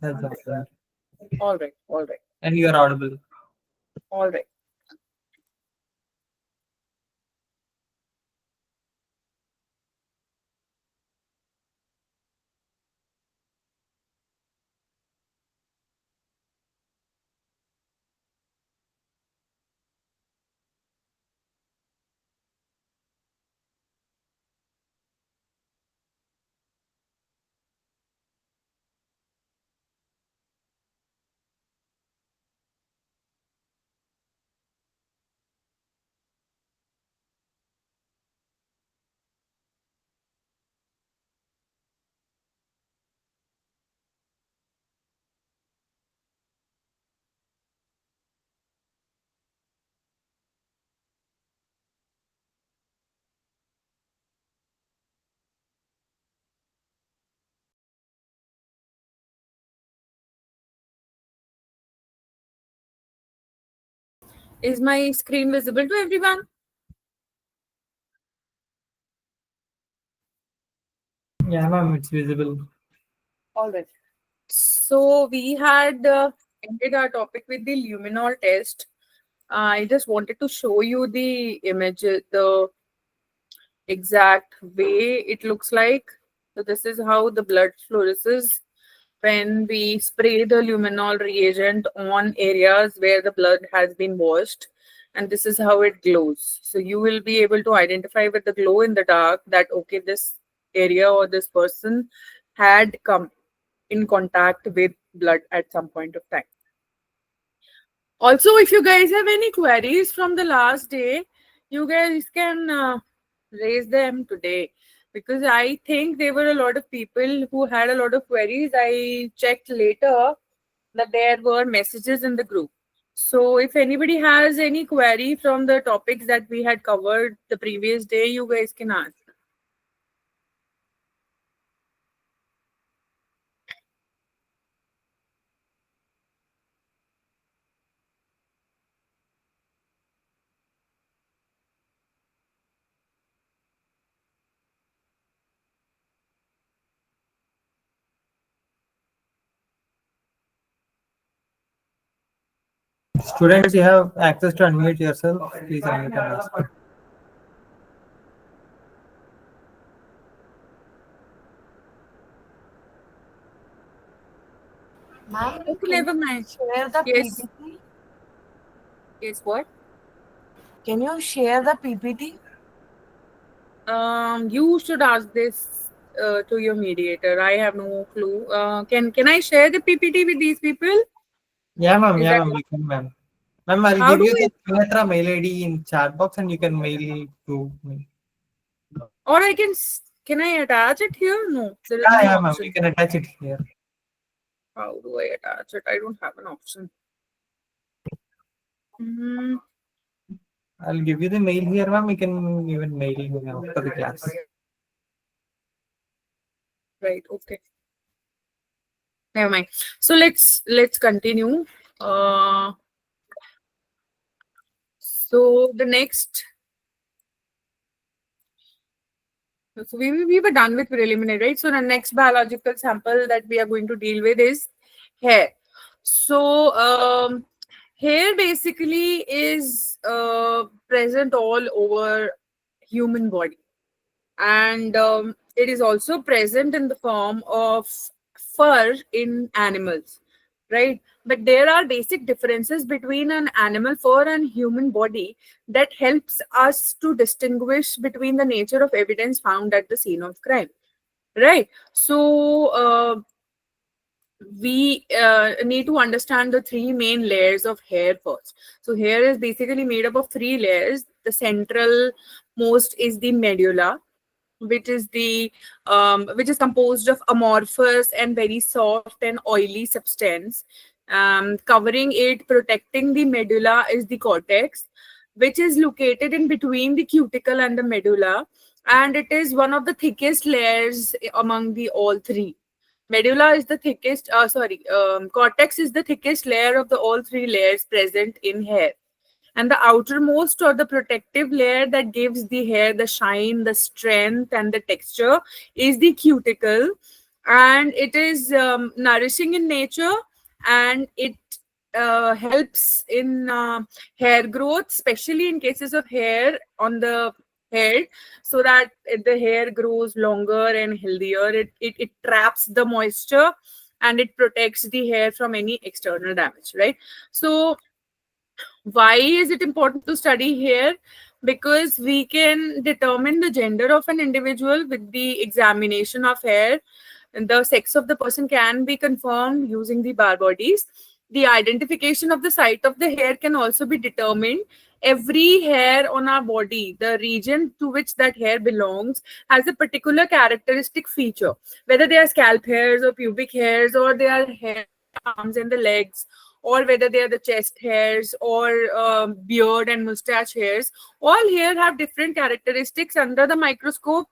has happened. All right, all right, And you are audible. all right. Is my screen visible to everyone? Yeah, ma'am, it's visible. All right. So we had ended our topic with the luminol test. I just wanted to show you the image, the exact way it looks like. So this is how the blood fluoresces when we spray the luminol reagent on areas where the blood has been washed, and this is how it glows. So you will be able to identify with the glow in the dark that okay, this area or this person had come in contact with blood at some point of time. Also, if you guys have any queries from the last day, you guys can raise them today, because I think there were a lot of people who had a lot of queries. I checked later that there were messages in the group. So if anybody has any query from the topics that we had covered the previous day, you guys can ask. Students, you have access to unmute yourself. Please unmute and ask. Ma'am, Okay, can never you mind. share the Yes. PPT? Yes, what? Can you share the PPT? You should ask this to your mediator. I have no clue. Can I share the PPT with these people? Yeah, ma'am. Is Yeah, that ma'am. You can, ma'am. Ma'am, I'll how give do you we? the Twitter mail ID in chat box, and you can mail to me. Or I can? Can I attach it here? No, there is Yeah, no yeah, ma'am. You option. can attach it here. How do I attach it? I don't have an option. Hmm. I'll give you the mail here, ma'am. You can even mail me after the class. Right. Okay. Never mind. So let's continue. Uh, so the next. So we were done with preliminary, right? So the next biological sample that we are going to deal with is hair. So hair basically is present all over human body, and it is also present in the form of fur in animals, right? But there are basic differences between an animal fur and human body that helps us to distinguish between the nature of evidence found at the scene of crime, right? So we need to understand the three main layers of hair first. So hair is basically made up of three layers. The central most is the medulla, which is composed of amorphous and very soft and oily substance. Covering it, protecting the medulla, is the cortex, which is located in between the cuticle and the medulla, and it is one of the thickest layers among the all three. Medulla is the thickest. Cortex is the thickest layer of the all three layers present in hair, and the outermost or the protective layer that gives the hair the shine, the strength, and the texture is the cuticle, and it is nourishing in nature, and it helps in hair growth, especially in cases of hair on the head, so that the hair grows longer and healthier. It traps the moisture, and it protects the hair from any external damage, right? So why is it important to study hair? Because we can determine the gender of an individual with the examination of hair, and the sex of the person can be confirmed using the bar bodies. The identification of the site of the hair can also be determined. Every hair on our body, the region to which that hair belongs, has a particular characteristic feature, whether they are scalp hairs or pubic hairs, or they are hair arms and the legs, or whether they are the chest hairs or beard and mustache hairs. All hair have different characteristics under the microscope,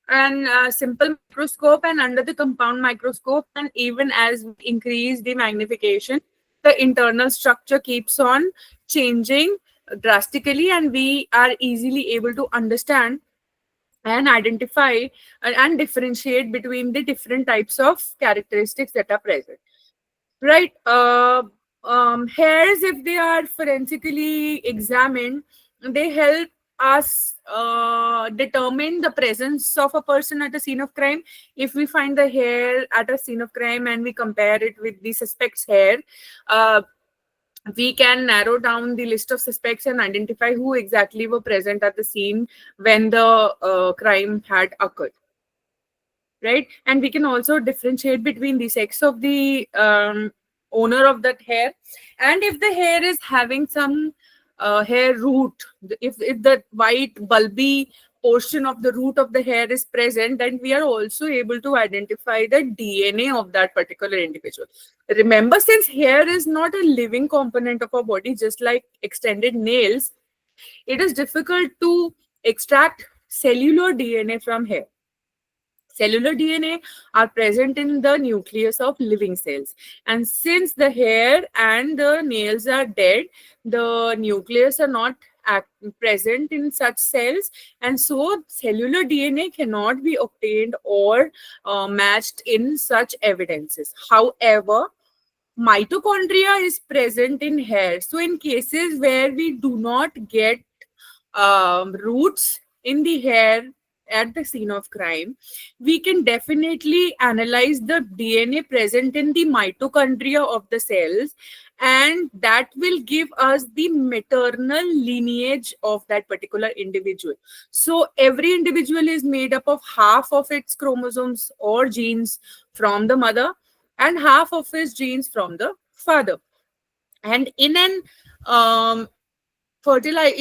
and simple microscope, and under the compound microscope. And even as we increase the magnification, the internal structure keeps on changing drastically, and we are easily able to understand and identify and differentiate between the different types of characteristics that are present. Right. Hairs, if they are forensically examined, they help us determine the presence of a person at a scene of crime. If we find the hair at a scene of crime and we compare it with the suspect's hair, uh, we can narrow down the list of suspects and identify who exactly were present at the scene when the crime had occurred, right? And we can also differentiate between the sex of the owner of that hair, and if the hair is having some hair root, if the white bulby portion of the root of the hair is present, then we are also able to identify the DNA of that particular individual. Remember, since hair is not a living component of our body, just like extended nails, it is difficult to extract cellular DNA from hair. Cellular DNA are present in the nucleus of living cells. And since the hair and the nails are dead, the nucleus are not present in such cells. And so cellular DNA cannot be obtained or matched in such evidences. However, mitochondria is present in hair. So in cases where we do not get roots in the hair at the scene of crime, we can definitely analyze the DNA present in the mitochondria of the cells, and that will give us the maternal lineage of that particular individual. So every individual is made up of half of its chromosomes or genes from the mother and half of his genes from the father. And in an in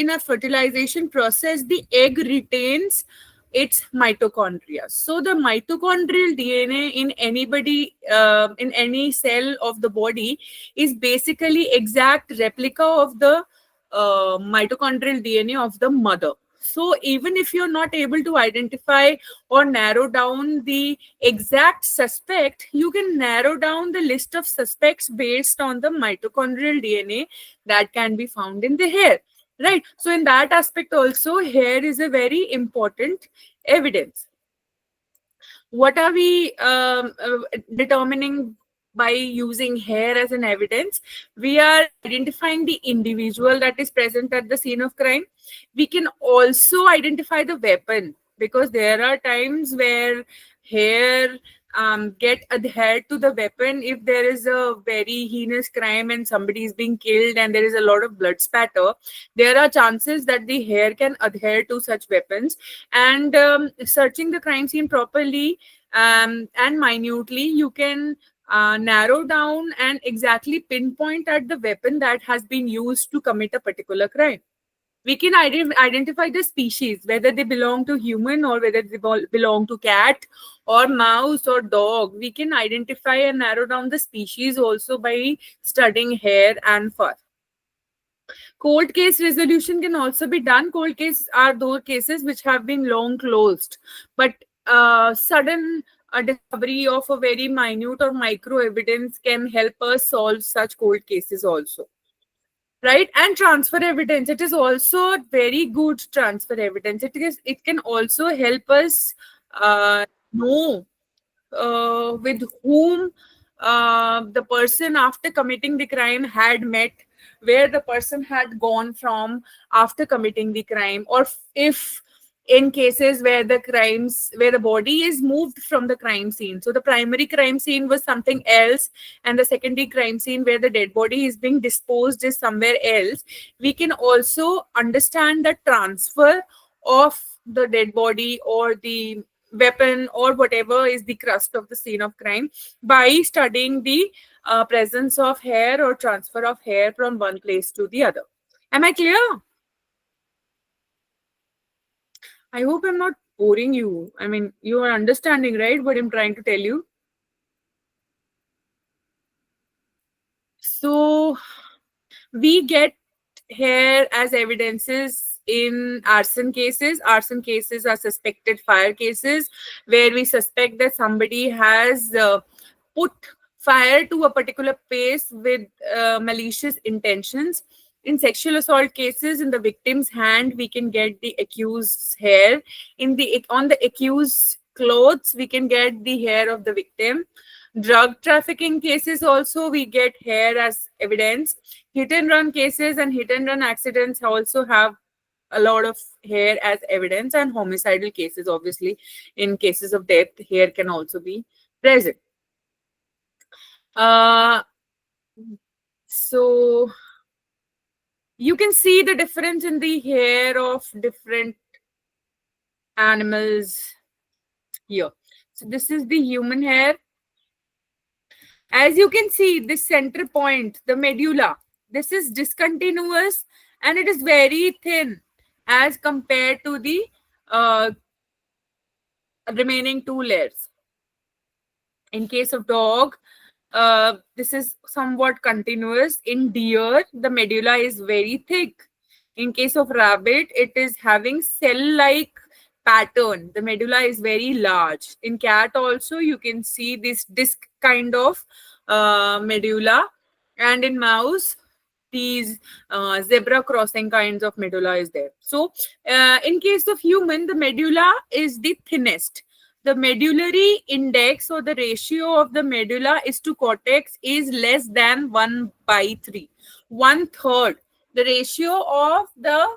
a fertilization process, the egg retains its mitochondria. So the mitochondrial DNA in anybody, in any cell of the body, is basically exact replica of the mitochondrial DNA of the mother. So even if you're not able to identify or narrow down the exact suspect, you can narrow down the list of suspects based on the mitochondrial DNA that can be found in the hair. Right. So in that aspect also, hair is a very important evidence. What are we determining by using hair as an evidence? We are identifying the individual that is present at the scene of crime. We can also identify the weapon, because there are times where hair get adhered to the weapon. If there is a very heinous crime and somebody is being killed and there is a lot of blood spatter, there are chances that the hair can adhere to such weapons. And searching the crime scene properly and minutely, you can narrow down and exactly pinpoint at the weapon that has been used to commit a particular crime. We can identify the species, whether they belong to human or whether they belong to cat or mouse or dog. We can identify and narrow down the species also by studying hair and fur. Cold case resolution can also be done. Cold cases are those cases which have been long closed, but sudden discovery of a very minute or micro evidence can help us solve such cold cases also. Right. And transfer evidence, it is also very good transfer evidence. It can also help us know with whom the person after committing the crime had met, where the person had gone from after committing the crime, or if in cases where the body is moved from the crime scene. So the primary crime scene was something else, and the secondary crime scene where the dead body is being disposed is somewhere else. We can also understand the transfer of the dead body or the weapon or whatever is the crust of the scene of crime by studying the presence of hair or transfer of hair from one place to the other. Am I clear? I hope I'm not boring you. I mean, you are understanding, right, what I'm trying to tell you? So, we get here as evidences in arson cases. Arson cases are suspected fire cases where we suspect that somebody has put fire to a particular place with malicious intentions. In sexual assault cases, in the victim's hand, we can get the accused's hair. On the accused's clothes, we can get the hair of the victim. Drug trafficking cases also, we get hair as evidence. Hit and run cases and hit and run accidents also have a lot of hair as evidence, and homicidal cases, obviously, in cases of death, hair can also be present. So you can see the difference in the hair of different animals here. So this is the human hair. As you can see, this center point, the medulla, this is discontinuous and it is very thin as compared to the remaining two layers. In case of dog, this is somewhat continuous. In deer, the medulla is very thick. In case of rabbit, it is having cell-like pattern. The medulla is very large. In cat also, you can see this disc kind of medulla. And in mouse, these zebra crossing kinds of medulla is there. So, in case of human, the medulla is the thinnest. The medullary index, or the ratio of the medulla is to cortex, is less than 1/3, 1/3. The ratio of the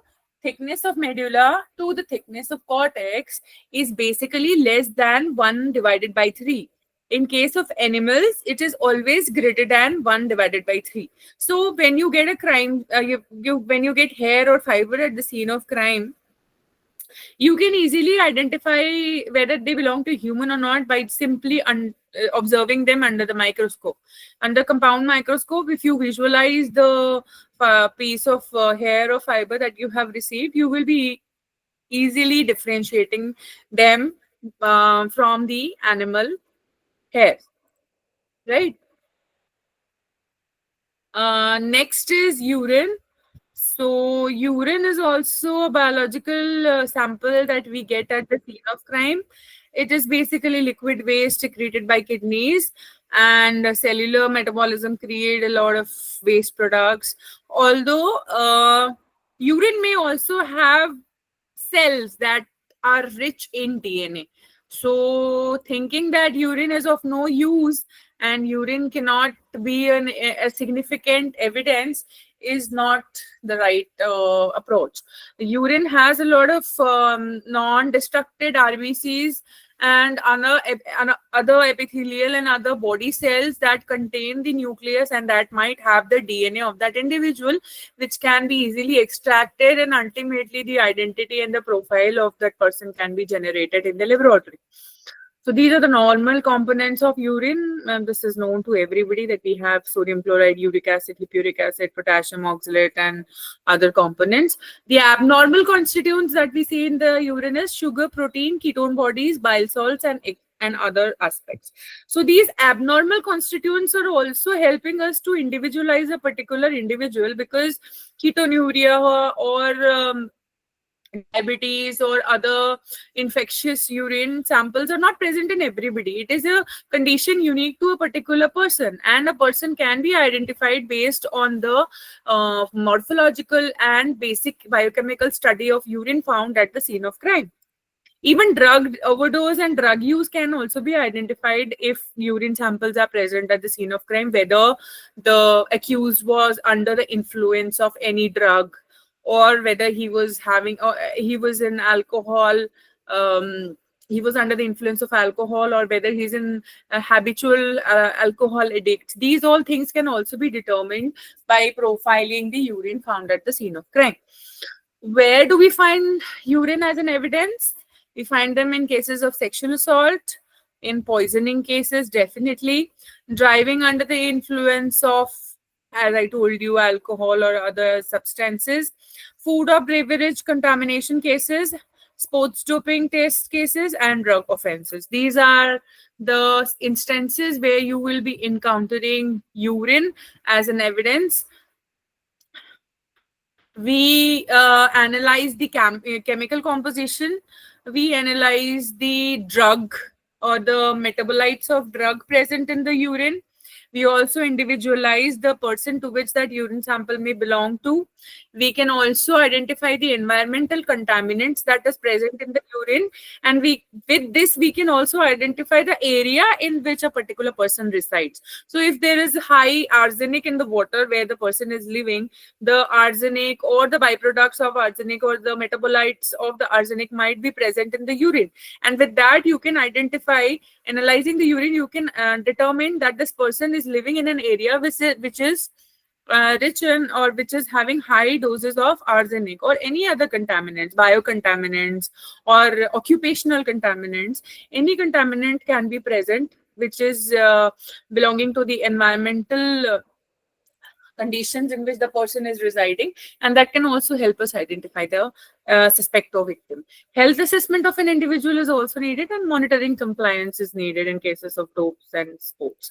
thickness of medulla to the thickness of cortex is basically less than 1/3. In case of animals, it is always greater than 1/3. So when you get a crime, when you get hair or fiber at the scene of crime, you can easily identify whether they belong to human or not by simply observing them under the microscope. Under compound microscope, if you visualize the piece of hair or fiber that you have received, you will be easily differentiating them from the animal hair, right? Next is urine. So urine is also a biological sample that we get at the scene of crime. It is basically liquid waste secreted by kidneys, and cellular metabolism create a lot of waste products. Although urine may also have cells that are rich in DNA. So thinking that urine is of no use and urine cannot be a significant evidence is not the right approach. Urine has a lot of non-destructed RBCs and other epithelial and other body cells that contain the nucleus and that might have the DNA of that individual, which can be easily extracted, and ultimately the identity and the profile of that person can be generated in the laboratory. So these are the normal components of urine, and this is known to everybody that we have sodium chloride, uric acid, hippuric acid, potassium oxalate, and other components. The abnormal constituents that we see in the urine is sugar, protein, ketone bodies, bile salts, and other aspects. So these abnormal constituents are also helping us to individualize a particular individual, because ketonuria or diabetes or other infectious urine samples are not present in everybody. It is a condition unique to a particular person, and a person can be identified based on the morphological and basic biochemical study of urine found at the scene of crime. Even drug overdose and drug use can also be identified if urine samples are present at the scene of crime, whether the accused was under the influence of any drug, or whether he was having, or he was in alcohol, um, he was under the influence of alcohol, or whether he's in a habitual alcohol addict. These all things can also be determined by profiling the urine found at the scene of crime. Where do we find urine as an evidence? We find them in cases of sexual assault, in poisoning cases, definitely. Driving under the influence of, as I told you, alcohol or other substances. Food or beverage contamination cases, sports doping test cases, and drug offenses. These are the instances where you will be encountering urine as an evidence. We analyze the chemical composition. We analyze the drug or the metabolites of drug present in the urine. We also individualize the person to which that urine sample may belong to. We can also identify the environmental contaminants that is present in the urine, and with this we can also identify the area in which a particular person resides. So if there is high arsenic in the water where the person is living, the arsenic or the byproducts of arsenic or the metabolites of the arsenic might be present in the urine, and with that you can identify, analyzing the urine, you can determine that this person is living in an area which is rich in, or which is having high doses of arsenic or any other contaminants, biocontaminants or occupational contaminants. Any contaminant can be present which is belonging to the environmental conditions in which the person is residing, and that can also help us identify the suspect or victim. Health assessment of an individual is also needed, and monitoring compliance is needed in cases of dopes and sports.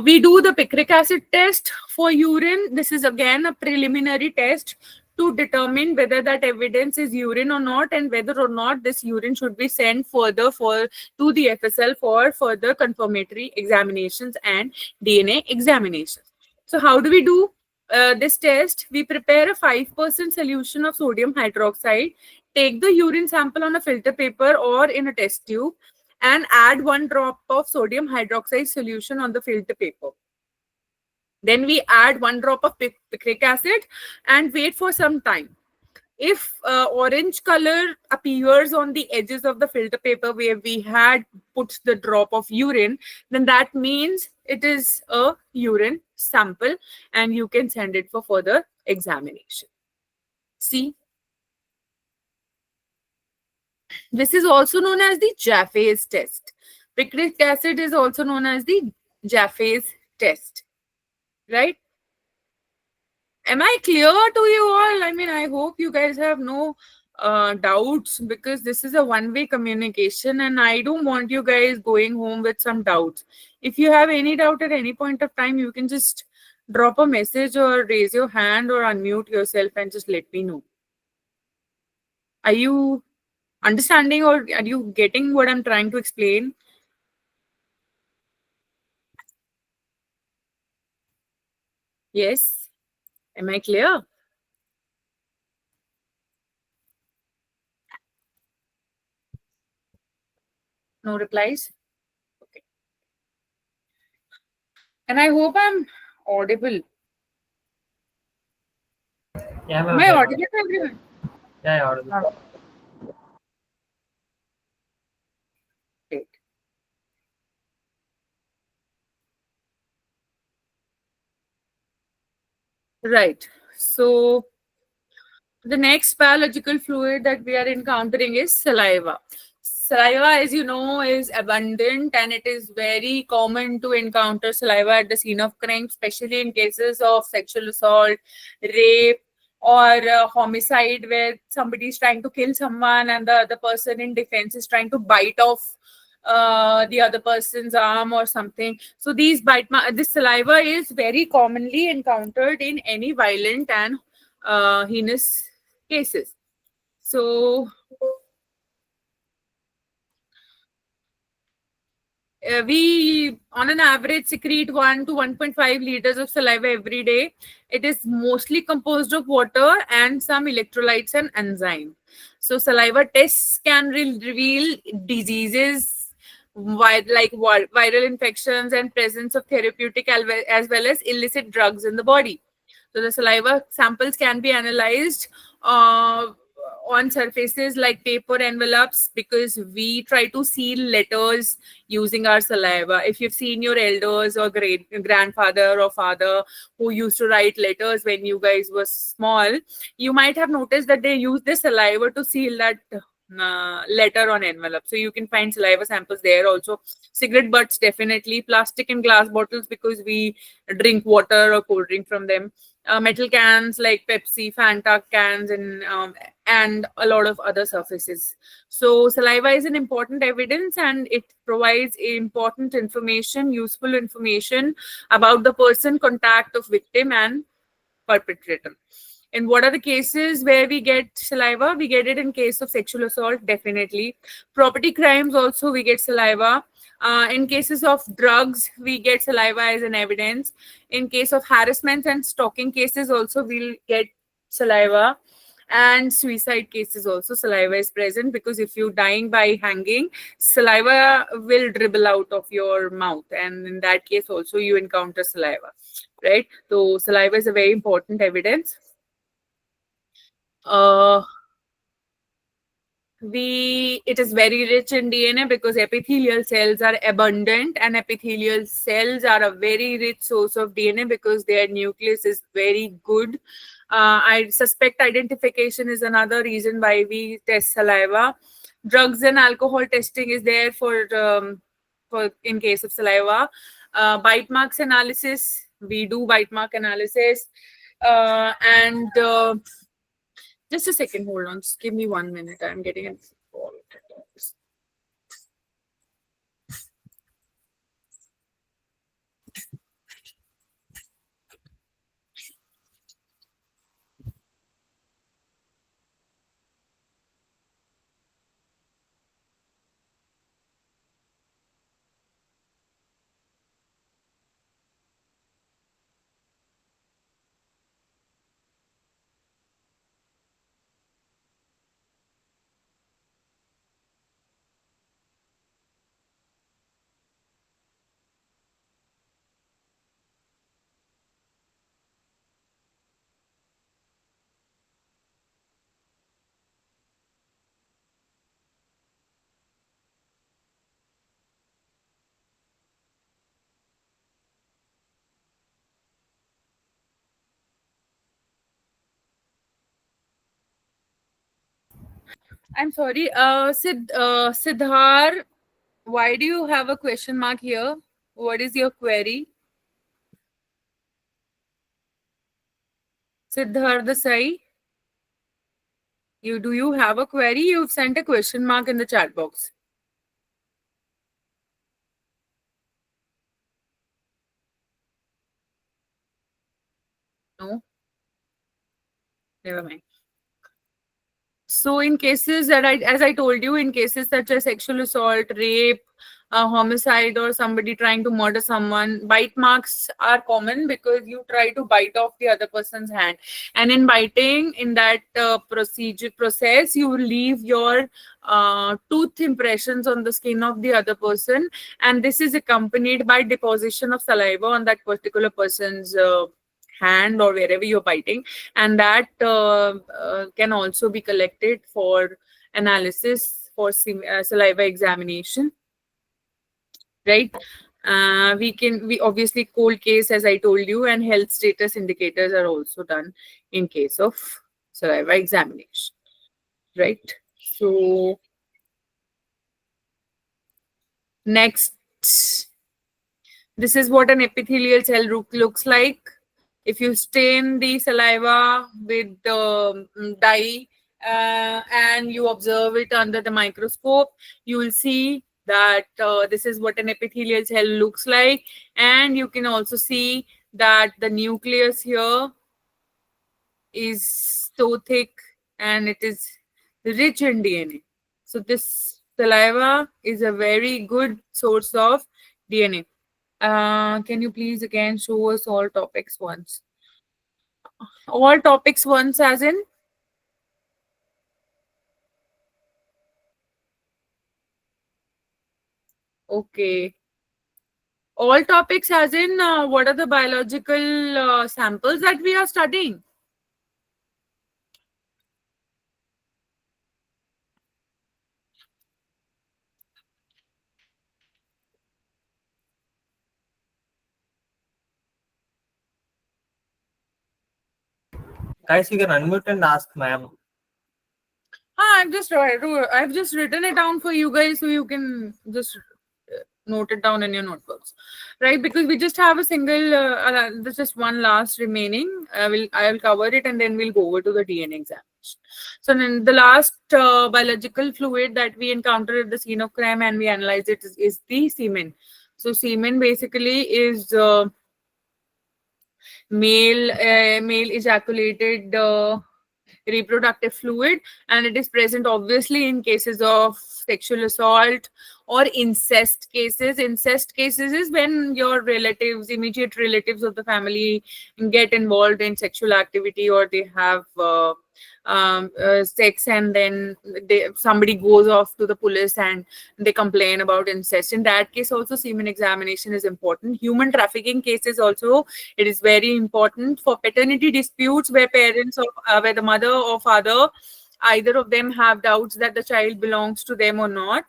We do the picric acid test for urine. This is again a preliminary test to determine whether that evidence is urine or not, and whether or not this urine should be sent further to the FSL for further confirmatory examinations and DNA examinations. So how do we do this test? We prepare a 5% solution of sodium hydroxide, take the urine sample on a filter paper or in a test tube, and add 1 drop of sodium hydroxide solution on the filter paper. Then we add 1 drop of picric acid and wait for some time. If orange color appears on the edges of the filter paper where we had put the drop of urine, then that means it is a urine sample and you can send it for further examination. See? This is also known as the Jaffa test. Picric acid is also known as the Jaffa test. Right? Am I clear to you all? I mean, I hope you guys have no doubts, because this is a one-way communication and I don't want you guys going home with some doubts. If you have any doubt at any point of time, you can just drop a message or raise your hand or unmute yourself and just let me know. Are you understanding, or are you getting what I'm trying to explain? Yes? Am I clear? No replies? Okay. And I hope I'm audible. Yeah, Am I audible to everyone? Yeah, audible. Great. Right. So the next biological fluid that we are encountering is saliva. Saliva, as you know, is abundant and it is very common to encounter saliva at the scene of crime, especially in cases of sexual assault, rape, or homicide, where somebody is trying to kill someone and the other person in defense is trying to bite off the other person's arm or something. So this saliva is very commonly encountered in any violent and heinous cases. So we on an average secrete 1 to 1.5 liters of saliva every day. It is mostly composed of water and some electrolytes and enzyme. So saliva tests can reveal diseases, viral infections and presence of therapeutic as well as illicit drugs in the body. So the saliva samples can be analyzed uh, on surfaces like paper envelopes, because we try to seal letters using our saliva. If you've seen your elders or great grandfather or father who used to write letters when you guys were small, you might have noticed that they use the saliva to seal that letter on envelope. So you can find saliva samples there also. Cigarette butts, definitely. Plastic and glass bottles, because we drink water or cold drink from them. Metal cans like Pepsi, Fanta cans, and a lot of other surfaces. So saliva is an important evidence, and it provides important information, useful information about the person, contact of victim and perpetrator. And what are the cases where we get saliva? We get it in case of sexual assault, definitely. Property crimes also, we get saliva. In cases of drugs, we get saliva as an evidence. In case of harassment and stalking cases also, we'll get saliva. And suicide cases also, saliva is present, because if you're dying by hanging, saliva will dribble out of your mouth, and in that case also you encounter saliva, right? So saliva is a very important evidence. It is very rich in DNA because epithelial cells are abundant, and epithelial cells are a very rich source of DNA because their nucleus is very good. I suspect identification is another reason why we test saliva. Drugs and alcohol testing is there for in case of saliva. Bite marks analysis, we do bite mark analysis, and just a second, hold on. Just give me 1 minute. I'm getting a call. I'm sorry. Siddhar, why do you have a question mark here? What is your query? Siddhar Desai, do you have a query? You've sent a question mark in the chat box. No? Never mind. So in cases that as I told you, in cases such as sexual assault, rape, homicide, or somebody trying to murder someone, bite marks are common because you try to bite off the other person's hand. And in biting, in that process, you leave your tooth impressions on the skin of the other person. And this is accompanied by deposition of saliva on that particular person's hand or wherever you're biting, and that can also be collected for analysis for saliva examination, right? We obviously cold case, as I told you, and health status indicators are also done in case of saliva examination, right? So next, this is what an epithelial cell looks like. If you stain the saliva with the dye and you observe it under the microscope, you will see that this is what an epithelial cell looks like. And you can also see that the nucleus here is so thick and it is rich in DNA. So this saliva is a very good source of DNA. Can you please again show us all topics once? All topics once, as in? Okay. All topics as in what are the biological samples that we are studying? Guys, you can unmute and ask ma'am. I've just written it down for you guys so you can just note it down in your notebooks, right? Because we just have a single. There's just one last remaining. I will cover it and then we'll go over to the DNA examination. So then the last biological fluid that we encounter at the scene of crime and we analyze it is the semen. So semen basically is male ejaculated reproductive fluid, and it is present obviously in cases of sexual assault or incest cases is when your relatives, immediate relatives of the family, get involved in sexual activity, or they have sex, and then somebody goes off to the police and they complain about incest. In that case also semen examination is important. Human trafficking cases also, it is very important. For paternity disputes where parents of where the mother or father, either of them, have doubts that the child belongs to them or not,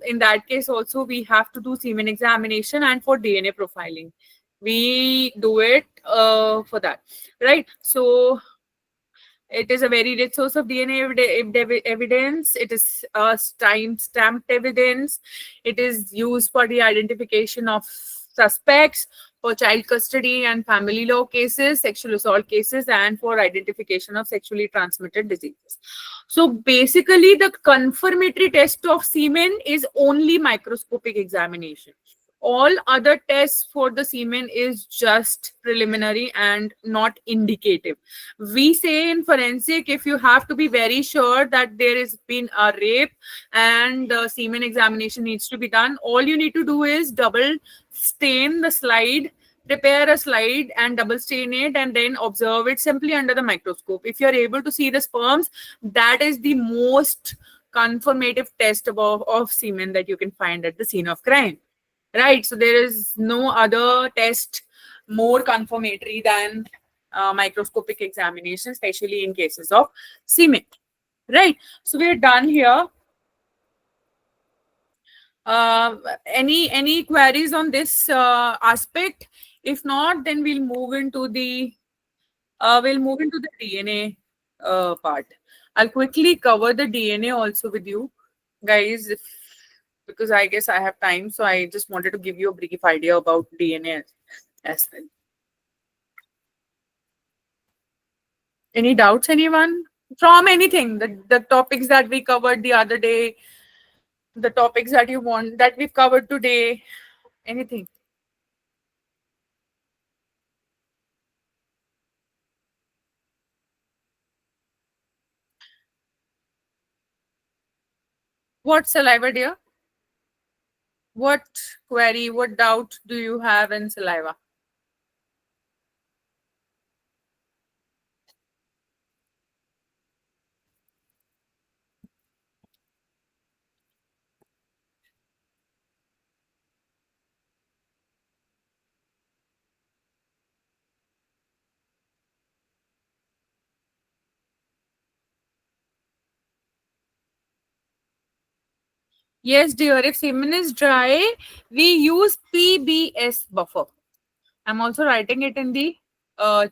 in that case also we have to do semen examination. And for DNA profiling we do it for that, right? So it is a very rich source of DNA evidence. It is time-stamped evidence. It is used for the identification of suspects, for child custody and family law cases, sexual assault cases, and for identification of sexually transmitted diseases. So basically, the confirmatory test of semen is only microscopic examination. All other tests for the semen is just preliminary and not indicative. We say in forensic, if you have to be very sure that there has been a rape and the semen examination needs to be done, all you need to do is double stain the slide, prepare a slide and double stain it, and then observe it simply under the microscope. If you're able to see the sperms, that is the most confirmative test of semen that you can find at the scene of crime, right? So there is no other test more confirmatory than microscopic examination, especially in cases of semen, right? So we're done here. Any queries on this aspect? If not, then we'll move into the DNA part. I'll quickly cover the DNA also with you guys, because I guess I have time, so I just wanted to give you a brief idea about DNA as well. Any doubts, anyone? From anything, the topics that we covered the other day, the topics that you want, that we've covered today, anything? What, saliva, dear? What query, what doubt do you have in saliva? Yes, dear. If semen is dry, we use PBS buffer. I'm also writing it in the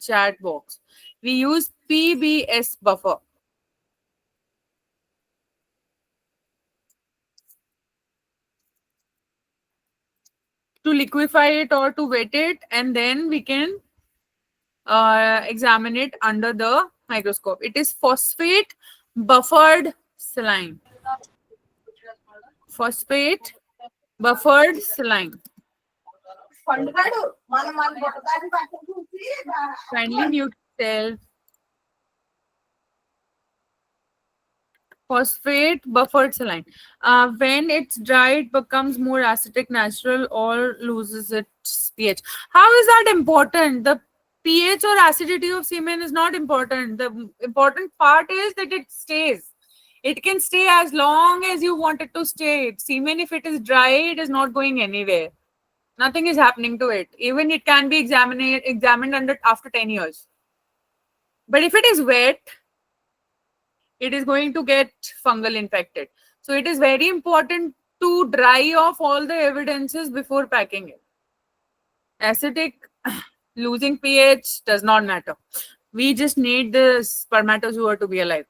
chat box. We use PBS buffer to liquefy it or to wet it, and then we can examine it under the microscope. It is phosphate buffered saline. Phosphate buffered saline. Kindly mute yourself. Phosphate buffered saline. When it's dry, it becomes more acidic, natural, or loses its pH. How is that important? The pH or acidity of semen is not important. The important part is that it stays. It can stay as long as you want it to stay. Semen, if it is dry, it is not going anywhere. Nothing is happening to it. Even it can be examined after 10 years. But if it is wet, it is going to get fungal infected. So it is very important to dry off all the evidences before packing it. Acidic, losing pH does not matter. We just need the spermatozoa to be alive.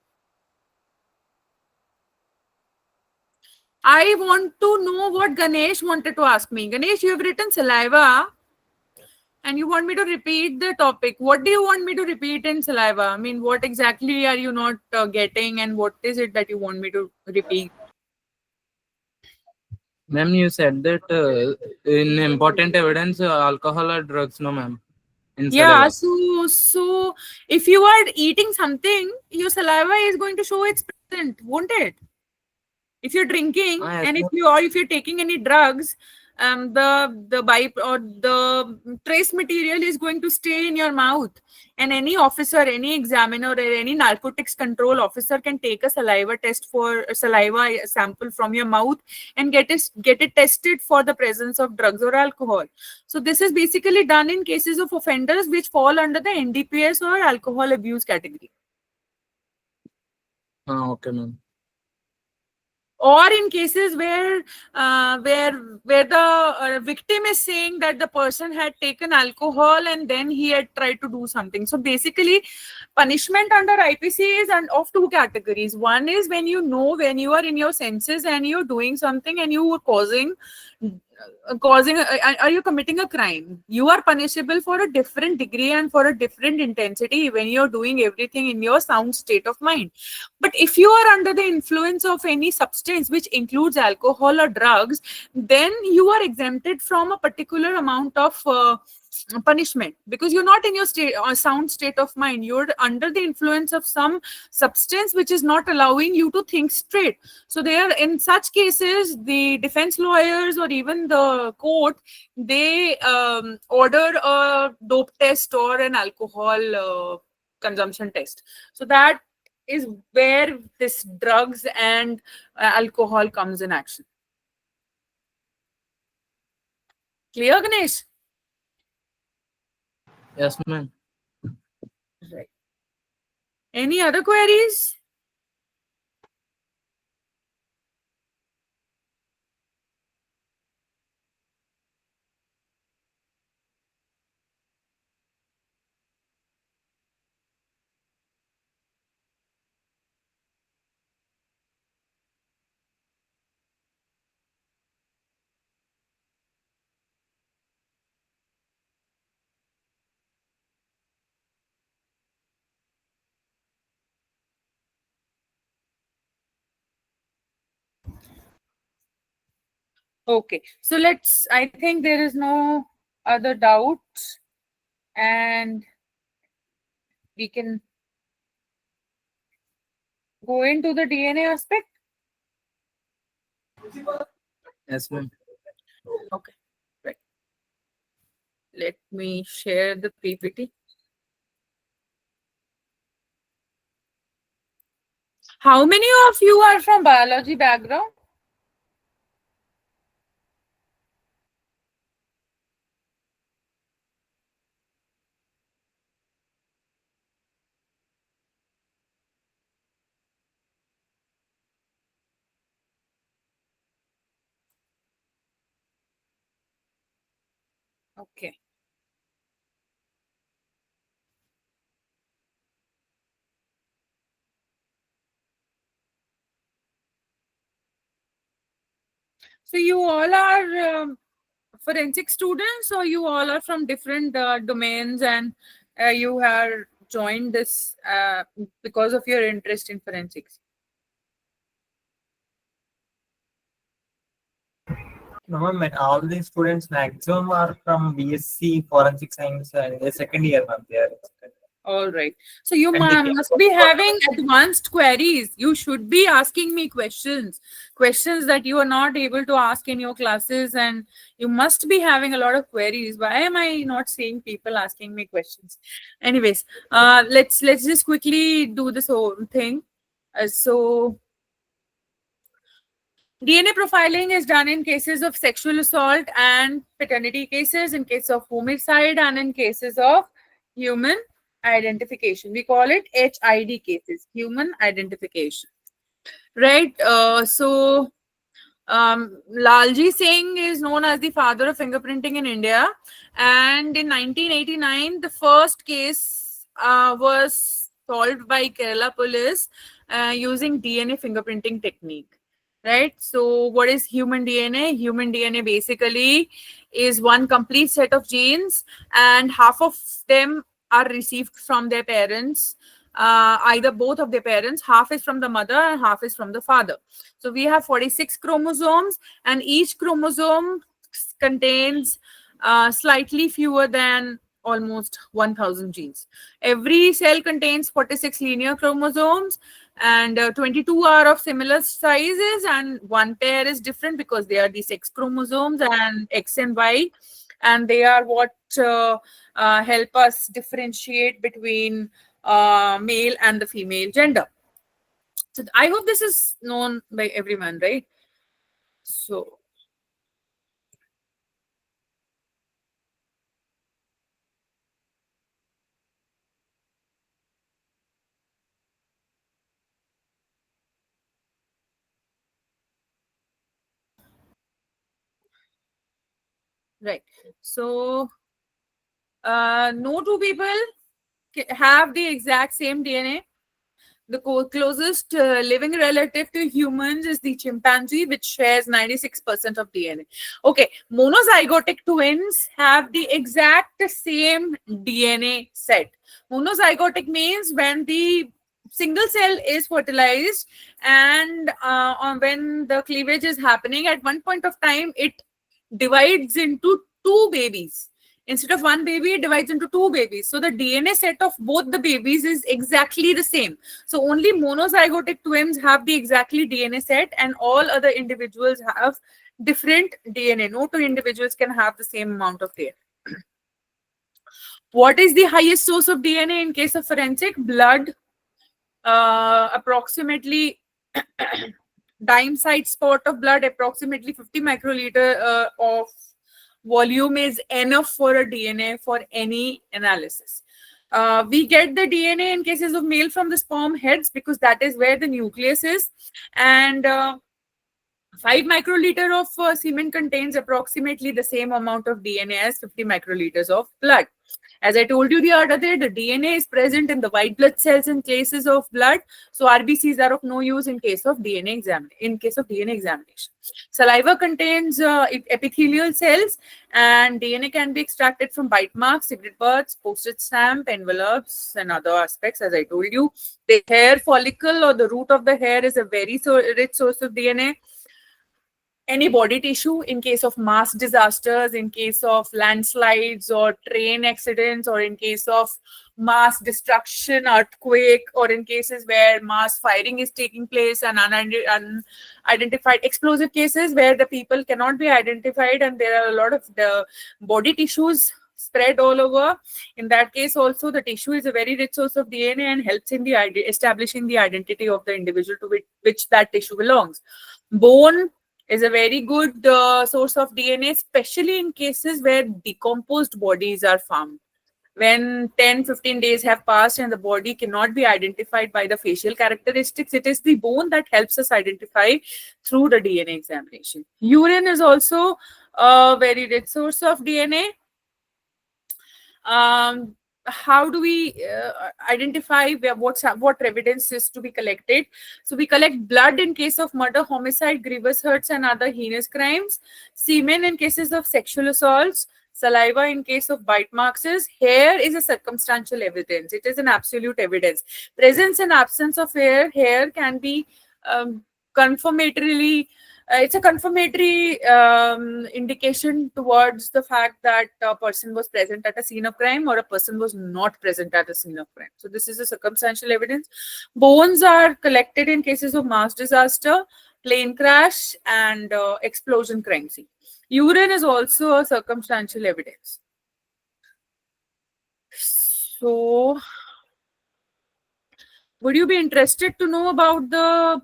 I want to know what Ganesh wanted to ask me. Ganesh, you have written saliva and you want me to repeat the topic. What do you want me to repeat in saliva? I mean, what exactly are you not getting, and what is it that you want me to repeat? Ma'am, you said that in important evidence, alcohol or drugs, no, ma'am. In Yeah, saliva. so if you are eating something, your saliva is going to show its present, won't it? If you're drinking Yes, and ma'am. if you're taking any drugs, the by or the trace material is going to stay in your mouth. And any officer, any examiner, or any narcotics control officer can take a saliva test for a saliva sample from your mouth and get it tested for the presence of drugs or alcohol. So this is basically done in cases of offenders which fall under the NDPS or alcohol abuse category. Okay, ma'am. Or in cases where the victim is saying that the person had taken alcohol and then he had tried to do something. So basically, punishment under IPC is of two categories. One is when you are in your senses and you're doing something and you are are you committing a crime? You are punishable for a different degree and for a different intensity when you're doing everything in your sound state of mind. But if you are under the influence of any substance which includes alcohol or drugs, then you are exempted from a particular amount of punishment, because you're not in your sound state of mind. You're under the influence of some substance which is not allowing you to think straight. So there, in such cases, the defense lawyers or even the court, they order a dope test or an alcohol consumption test. So that is where this drugs and alcohol comes in action. Clear, Ganesh? Yes, ma'am. Right. Any other queries? Okay, so I think there is no other doubts, and we can go into the DNA aspect. Yes, ma'am. Okay, right. Let me share the PPT. How many of you are from biology background? Okay. So you all are forensic students, or you all are from different domains, and you have joined this because of your interest in forensics? No, ma'am, all these students maximum are from BSc Forensic Science and the second year, ma'am. They are. All right. So you And they must be having advanced queries. You should be asking me questions that you are not able to ask in your classes, and you must be having a lot of queries. Why am I not seeing people asking me questions? Anyways, let's just quickly do this whole thing. So DNA profiling is done in cases of sexual assault and paternity cases, in case of homicide, and in cases of human identification. We call it HID cases, human identification. Right? Lalji Singh is known as the father of fingerprinting in India. And in 1989, the first case was solved by Kerala police using DNA fingerprinting technique. Right? So what is human DNA? Human DNA basically is one complete set of genes, and half of them are received from their parents, either both of their parents. Half is from the mother and half is from the father. So we have 46 chromosomes, and each chromosome contains slightly fewer than almost 1000 genes. Every cell contains 46 linear chromosomes, and 22 are of similar sizes, and one pair is different because they are the sex chromosomes and X and Y, and they are what help us differentiate between male and the female gender. So I hope this is known by everyone, right? So right. So no two people have the exact same DNA. The closest living relative to humans is the chimpanzee, which shares 96% of DNA. Okay, monozygotic twins have the exact same DNA set. Monozygotic means when the single cell is fertilized, and when the cleavage is happening, at one point of time, it divides into two babies. Instead of one baby, it divides into two babies. So the DNA set of both the babies is exactly the same. So only monozygotic twins have the exactly DNA set, and all other individuals have different DNA. No two individuals can have the same amount of DNA. What is the highest source of DNA in case of forensic? Blood. Approximately dime site spot of blood, approximately 50 microliter of volume is enough for a DNA for any analysis. We get the DNA in cases of male from the sperm heads because that is where the nucleus is, and 5 microliter of semen contains approximately the same amount of DNA as 50 microliters of blood. As I told you the other day, the DNA is present in the white blood cells in cases of blood. So RBCs are of no use in case of DNA examination. Saliva contains epithelial cells, and DNA can be extracted from bite marks, cigarette butts, postage stamp, envelopes, and other aspects. As I told you, the hair follicle or the root of the hair is a very rich source of DNA. Any body tissue in case of mass disasters, in case of landslides or train accidents, or in case of mass destruction, earthquake, or in cases where mass firing is taking place, and unidentified explosive cases where the people cannot be identified and there are a lot of the body tissues spread all over. In that case also, the tissue is a very rich source of DNA and helps in the establishing the identity of the individual to which that tissue belongs. Bone is a very good source of DNA, especially in cases where decomposed bodies are found. When 10-15 days have passed and the body cannot be identified by the facial characteristics, it is the bone that helps us identify through the DNA examination. Urine is also a very rich source of DNA. How do we identify what evidence is to be collected? So we collect blood in case of murder, homicide, grievous hurts, and other heinous crimes. Semen in cases of sexual assaults. Saliva in case of bite marks. Hair is a circumstantial evidence. It is an absolute evidence. Presence and absence of hair can be confirmatorily. It's a confirmatory indication towards the fact that a person was present at a scene of crime or a person was not present at a scene of crime. So this is a circumstantial evidence. Bones are collected in cases of mass disaster, plane crash, and explosion crime scene. Urine is also a circumstantial evidence. So, would you be interested to know about the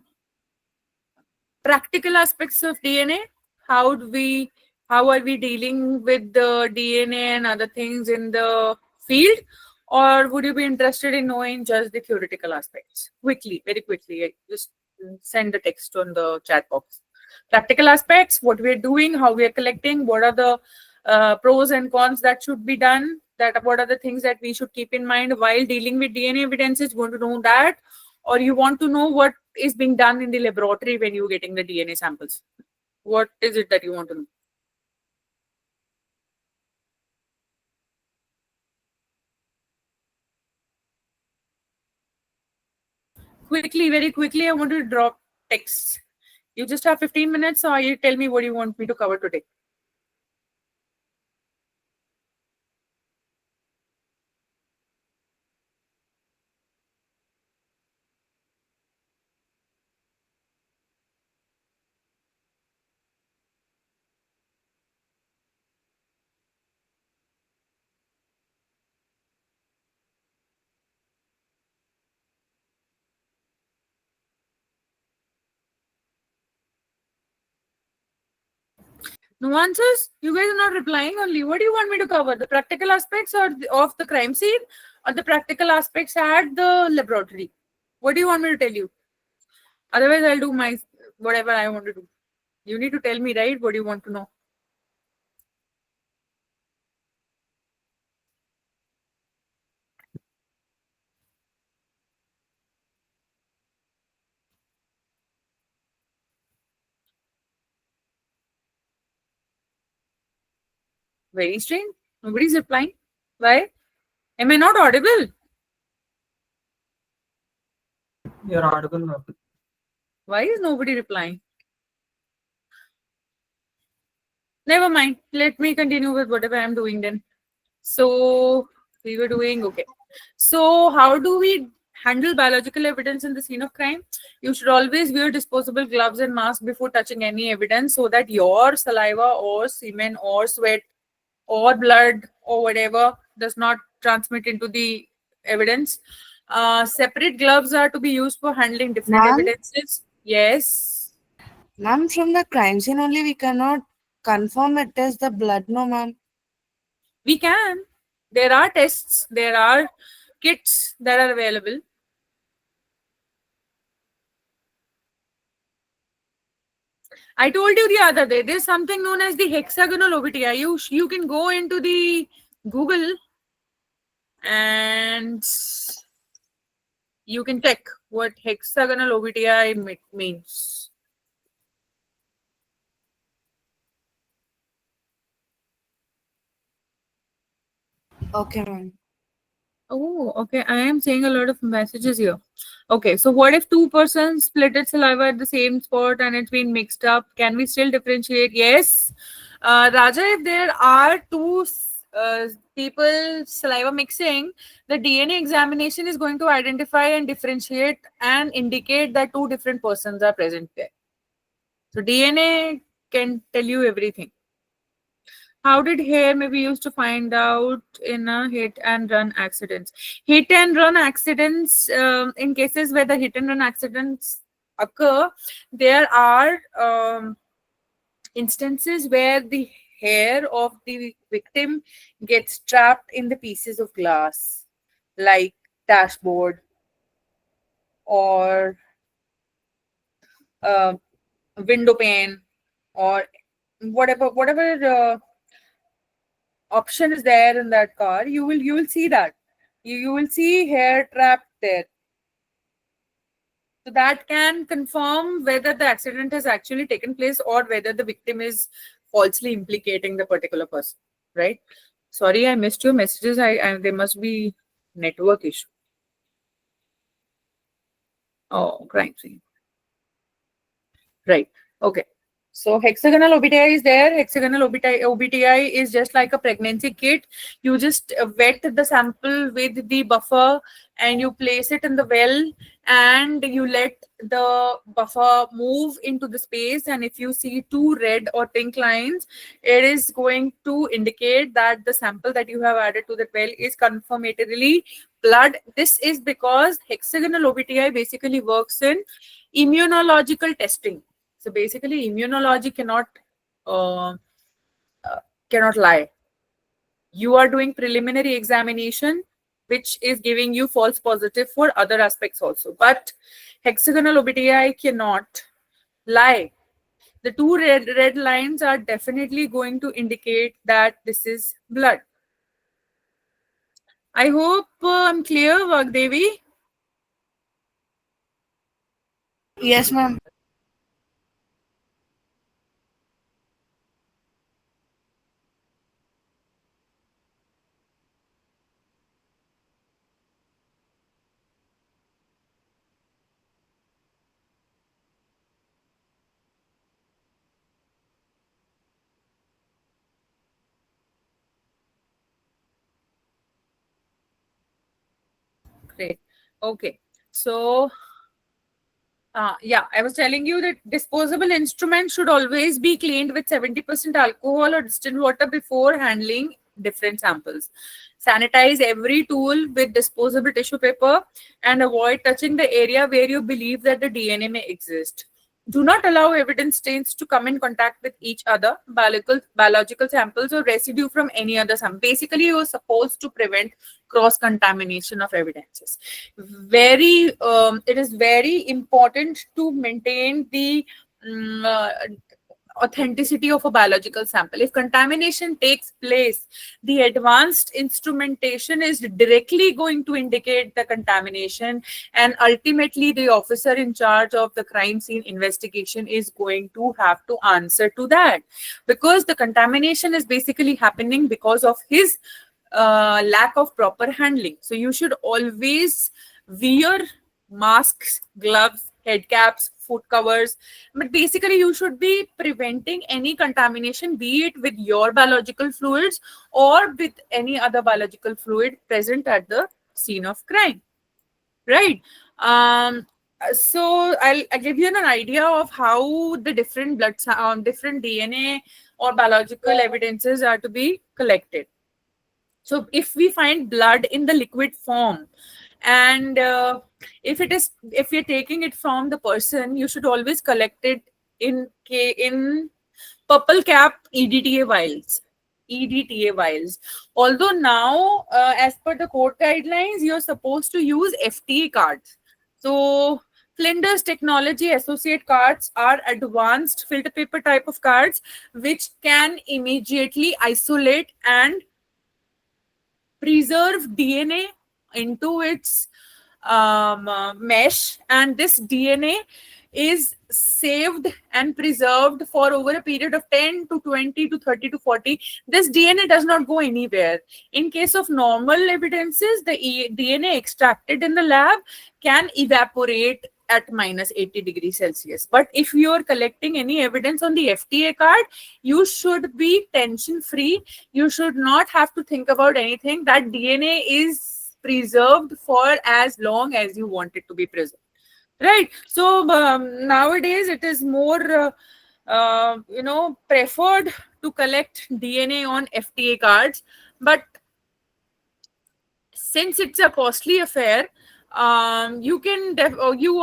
practical aspects of DNA. How are we dealing with the DNA and other things in the field, or would you be interested in knowing just the theoretical aspects? Quickly, very quickly, just send the text on the chat box. Practical aspects, what we're doing, how we are collecting, what are the pros and cons that should be done, that what are the things that we should keep in mind while dealing with DNA evidence. Is going to know that, or you want to know what is being done in the laboratory when you're getting the DNA samples? What is it that you want to know? Quickly, very quickly, I want to drop text. You just have 15 minutes, or you tell me what you want me to cover today. No answers? You guys are not replying only. What do you want me to cover? The practical aspects of the crime scene, or the practical aspects at the laboratory? What do you want me to tell you? Otherwise, I'll do my whatever I want to do. You need to tell me, right? What do you want to know? Very strange. Nobody's replying. Why? Am I not audible? You're audible now. Why is nobody replying? Never mind. Let me continue with whatever I'm doing then. So we were doing okay. So how do we handle biological evidence in the scene of crime? You should always wear disposable gloves and mask before touching any evidence, so that your saliva or semen or sweat or blood or whatever does not transmit into the evidence. Separate gloves are to be used for handling different Ma'am? evidences. Yes. Ma'am, from the crime scene only we cannot confirm it is the blood, no ma'am. We can. There are tests, there are kits that are available. I told you the other day, there's something known as the hexagonal OBTI. You can go into the Google and you can check what hexagonal OBTI means. Okay, ma'am. Oh, okay. I am seeing a lot of messages here. Okay, so what if two persons splitted saliva at the same spot and it's been mixed up? Can we still differentiate? Yes. Raja, if there are two people saliva mixing, the DNA examination is going to identify and differentiate and indicate that two different persons are present there. So DNA can tell you everything. How did hair may be used to find out in a hit and run accidents? Hit and run accidents, in cases where the hit and run accidents occur, there are instances where the hair of the victim gets trapped in the pieces of glass, like dashboard or uh, window pane or whatever option is there in that car. You will see that you will see hair trapped there, so that can confirm whether the accident has actually taken place or whether the victim is falsely implicating the particular person, right? Sorry, I missed your messages. I there must be network issue. Oh, crime scene. Right. Okay. So hexagonal OBTI is there. Hexagonal OBTI is just like a pregnancy kit. You just wet the sample with the buffer and you place it in the well and you let the buffer move into the space. And if you see two red or pink lines, it is going to indicate that the sample that you have added to the well is confirmatorily blood. This is because hexagonal OBTI basically works in immunological testing. So basically, immunology uh, cannot lie. You are doing preliminary examination, which is giving you false positive for other aspects also. But hexagonal OBTI cannot lie. The two red lines are definitely going to indicate that this is blood. I hope I'm clear, Vagdevi. Yes, ma'am. Great. Okay. So, yeah, I was telling you that disposable instruments should always be cleaned with 70% alcohol or distilled water before handling different samples. Sanitize every tool with disposable tissue paper and avoid touching the area where you believe that the DNA may exist. Do not allow evidence stains to come in contact with each other, biological samples, or residue from any other sample. Basically, you're supposed to prevent cross contamination of evidences. It is very important to maintain the authenticity of a biological sample. If contamination takes place, the advanced instrumentation is directly going to indicate the contamination, and ultimately the officer in charge of the crime scene investigation is going to have to answer to that, because the contamination is basically happening because of his lack of proper handling. So you should always wear masks, gloves, head caps, foot covers. But basically, you should be preventing any contamination, be it with your biological fluids or with any other biological fluid present at the scene of crime. Right. So I'll give you an idea of how the different different DNA or biological evidences are to be collected. So if we find blood in the liquid form, and if you're taking it from the person, you should always collect it in purple cap EDTA vials. EDTA vials. Although now, as per the court guidelines, you're supposed to use FTA cards. So Flinders Technology Associate cards are advanced filter paper type of cards, which can immediately isolate and preserve DNA into its mesh, and this DNA is saved and preserved for over a period of 10 to 20 to 30 to 40. This DNA does not go anywhere. In case of normal evidences, the DNA extracted in the lab can evaporate at minus 80 degrees Celsius. But if you are collecting any evidence on the FTA card, you should be tension free. You should not have to think about anything. That DNA is preserved for as long as you want it to be preserved. Right. So nowadays it is more, preferred to collect DNA on FTA cards. But since it's a costly affair, you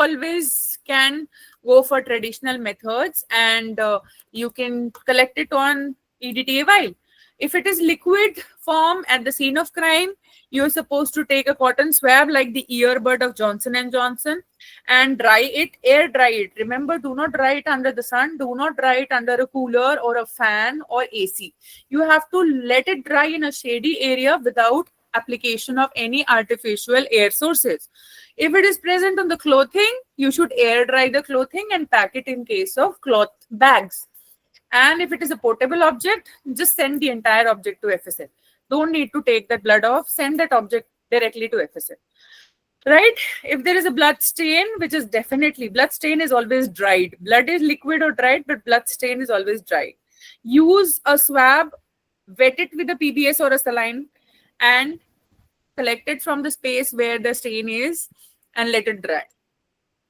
always can go for traditional methods, and you can collect it on EDTA vial. If it is liquid form at the scene of crime, you're supposed to take a cotton swab like the earbud of Johnson and Johnson and dry it, air dry it. Remember, do not dry it under the sun. Do not dry it under a cooler or a fan or AC. You have to let it dry in a shady area without application of any artificial air sources. If it is present on the clothing, you should air dry the clothing and pack it in case of cloth bags. And if it is a portable object, just send the entire object to FSL. Don't need to take that blood off. Send that object directly to FSL. Right? If there is a blood stain, which is definitely, blood stain is always dried. Blood is liquid or dried, but blood stain is always dried. Use a swab, wet it with a PBS or a saline, and collect it from the space where the stain is and let it dry.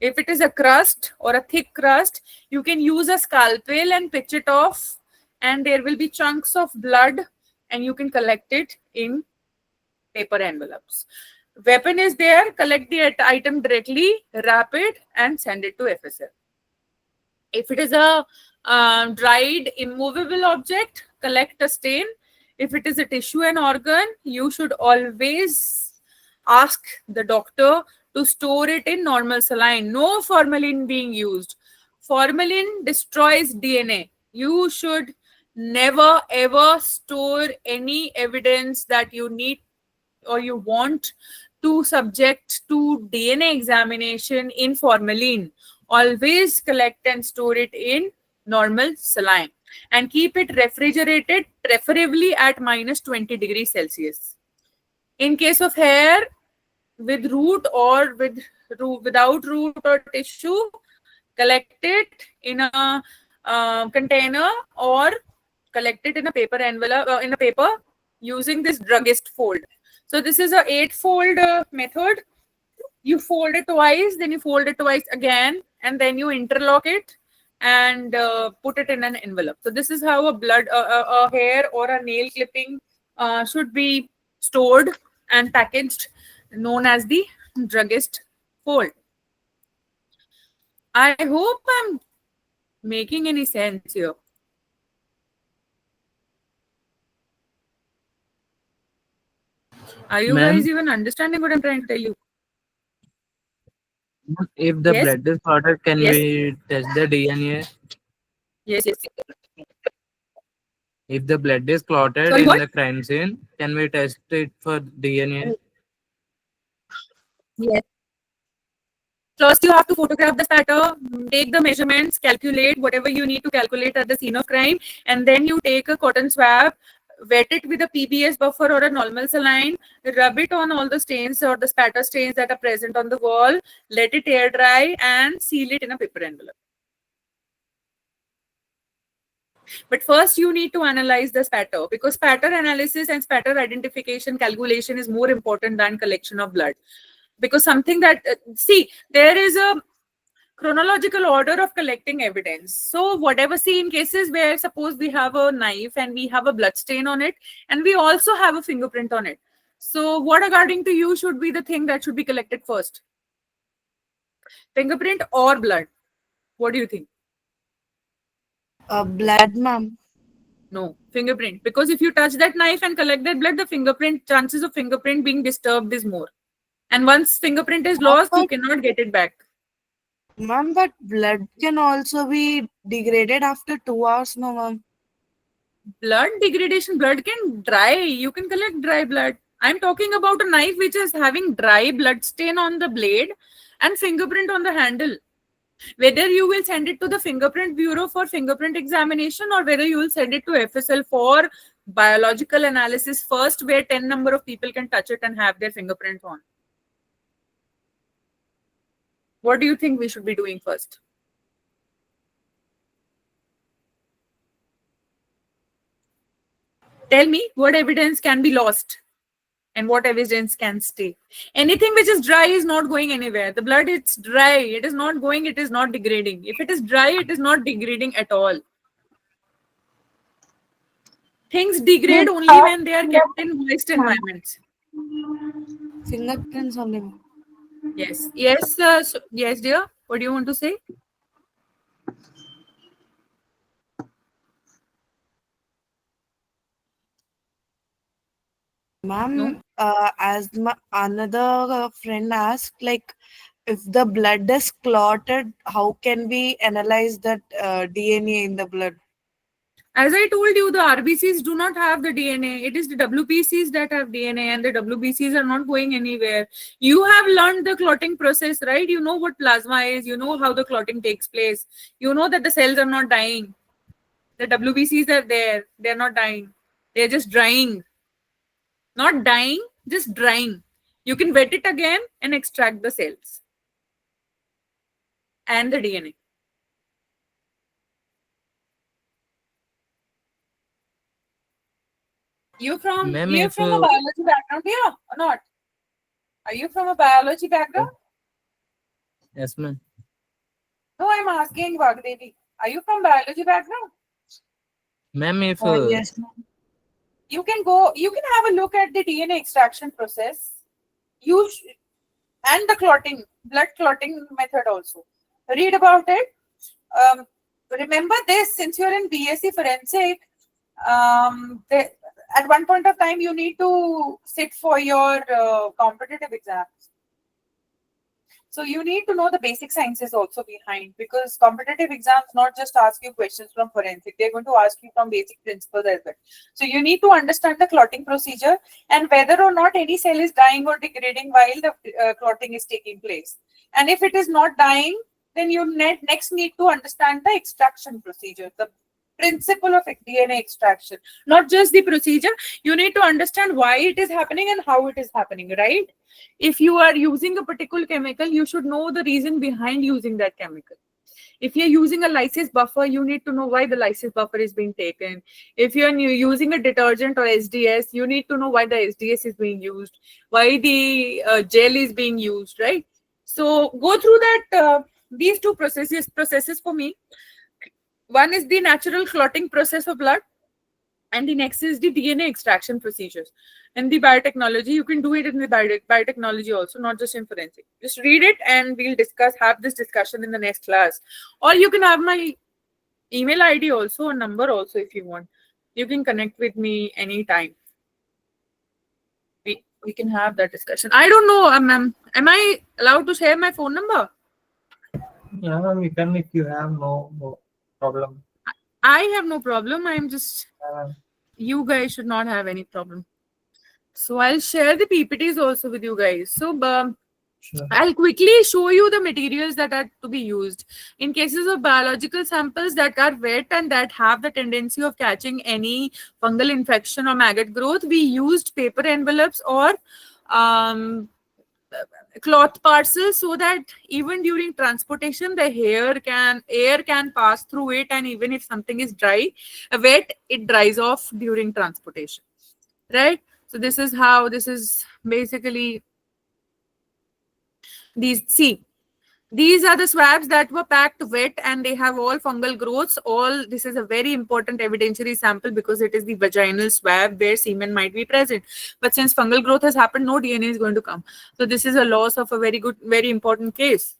If it is a crust or a thick crust, you can use a scalpel and pitch it off, and there will be chunks of blood, and you can collect it in paper envelopes. Weapon is there, collect the item directly, wrap it, and send it to FSL. If it is a dried immovable object, collect a stain. If it is a tissue and organ, you should always ask the doctor to store it in normal saline. No formalin being used. Formalin destroys DNA. You should never ever store any evidence that you need or you want to subject to DNA examination in formalin. Always collect and store it in normal saline and keep it refrigerated, preferably at minus 20 degrees Celsius. In case of hair with root or without root or tissue, collect it in a container or collect it in a paper envelope, in a paper using this druggist fold. So this is a 8-fold method. You fold it twice, then you fold it twice again, and then you interlock it and put it in an envelope. So this is how a hair or a nail clipping should be stored and packaged, known as the druggist fold. I hope I'm making any sense here. Are you Ma'am? guys even understanding what I'm trying to tell you? If the Yes? blood is clotted, can Yes. we test the DNA? Yes. If the blood is clotted Sorry, in what? the crime scene, can we test it for DNA? Yes. First, you have to photograph the spatter, take the measurements, calculate whatever you need to calculate at the scene of crime, and then you take a cotton swab, wet it with a PBS buffer or a normal saline, rub it on all the stains or the spatter stains that are present on the wall, let it air dry, and seal it in a paper envelope. But first, you need to analyze the spatter, because spatter analysis and spatter identification calculation is more important than collection of blood. Because something that, see, there is a chronological order of collecting evidence. So whatever, see, in cases where suppose we have a knife and we have a blood stain on it and we also have a fingerprint on it. So what according to you should be the thing that should be collected first? Fingerprint or blood? What do you think? Blood, ma'am. No, fingerprint. Because if you touch that knife and collect that blood, the fingerprint, chances of fingerprint being disturbed is more. And once fingerprint is lost, you cannot get it back. Ma'am, but blood can also be degraded after 2 hours, no, ma'am. Blood degradation, blood can dry. You can collect dry blood. I'm talking about a knife which is having dry blood stain on the blade and fingerprint on the handle. Whether you will send it to the fingerprint bureau for fingerprint examination or whether you will send it to FSL for biological analysis first, where 10 number of people can touch it and have their fingerprint on. What do you think we should be doing first? Tell me what evidence can be lost and what evidence can stay. Anything which is dry is not going anywhere. The blood, it's dry. It is not going, it is not degrading. If it is dry, it is not degrading at all. Things degrade only when they are kept in moist environments. Fingerprints only, ma'am. Yes. Yes, yes, dear. What do you want to say? Ma'am, No? as another friend asked, like, if the blood is clotted, how can we analyze that DNA in the blood? As I told you, the RBCs do not have the DNA. It is the WBCs that have DNA, and the WBCs are not going anywhere. You have learned the clotting process, right? You know what plasma is. You know how the clotting takes place. You know that the cells are not dying. The WBCs are there. They're not dying. They're just drying. Not dying, just drying. You can wet it again and extract the cells and the DNA. You're from Ma'am, a if biology background here or not? Are you from a biology background? yes, ma'am. No, I'm asking Vagdevi. Are you from biology background? Ma'am, if Yes, ma'am. You can have a look at the DNA extraction process. And the clotting, blood clotting method also. Read about it. remember this, since you're in BSc Forensic, at one point of time you need to sit for your competitive exams. So you need to know the basic sciences also behind, because competitive exams not just ask you questions from forensic, they're going to ask you from basic principles as well. So you need to understand the clotting procedure and whether or not any cell is dying or degrading while the clotting is taking place. And if it is not dying, then you next need to understand the extraction procedure, the principle of DNA extraction, not just the procedure. You need to understand why it is happening and how it is happening, right? If you are using a particular chemical, you should know the reason behind using that chemical. If you're using a lysis buffer, you need to know why the lysis buffer is being taken. If you're using a detergent or SDS, you need to know why the SDS is being used, why the gel is being used, right? So go through that, these two processes for me. One is the natural clotting process of blood, and the next is the DNA extraction procedures. And the biotechnology, you can do it in the biotechnology also, not just in forensic. Just read it and we'll have this discussion in the next class. Or you can have my email ID also, a number also if you want. You can connect with me anytime. We can have that discussion. I don't know, ma'am, am I allowed to share my phone number? Yeah, ma'am, you can if you have no problem. I have no problem. I'm just, Uh, you guys should not have any problem. So I'll share the PPTs also with you guys. So sure. I'll quickly show you the materials that are to be used. In cases of biological samples that are wet and that have the tendency of catching any fungal infection or maggot growth, we used paper envelopes or cloth parcels, so that even during transportation the air can pass through it, and even if something is wet, it dries off during transportation, right? So this is how, this is basically these are the swabs that were packed wet and they have all fungal growths. This is a very important evidentiary sample because it is the vaginal swab where semen might be present. But since fungal growth has happened, no DNA is going to come. So this is a loss of a very important case.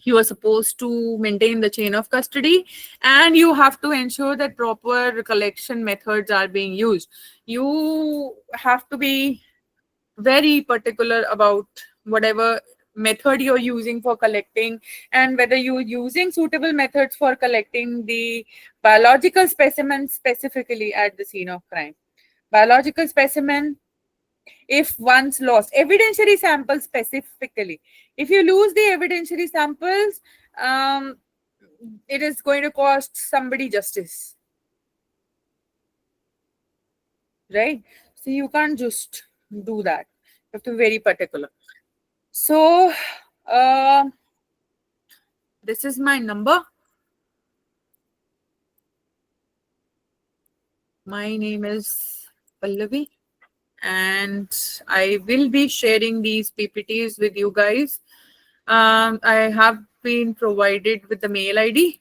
You are supposed to maintain the chain of custody and you have to ensure that proper collection methods are being used. You have to be very particular about whatever method you're using for collecting, and whether you're using suitable methods for collecting the biological specimen specifically at the scene of crime. Biological specimen, if once lost, evidentiary samples specifically, if you lose the evidentiary samples, it is going to cost somebody justice, right? So you can't just do that. You have to be very particular. So this is my number. My name is Pallavi and I will be sharing these PPTs with you guys. I have been provided with the mail ID.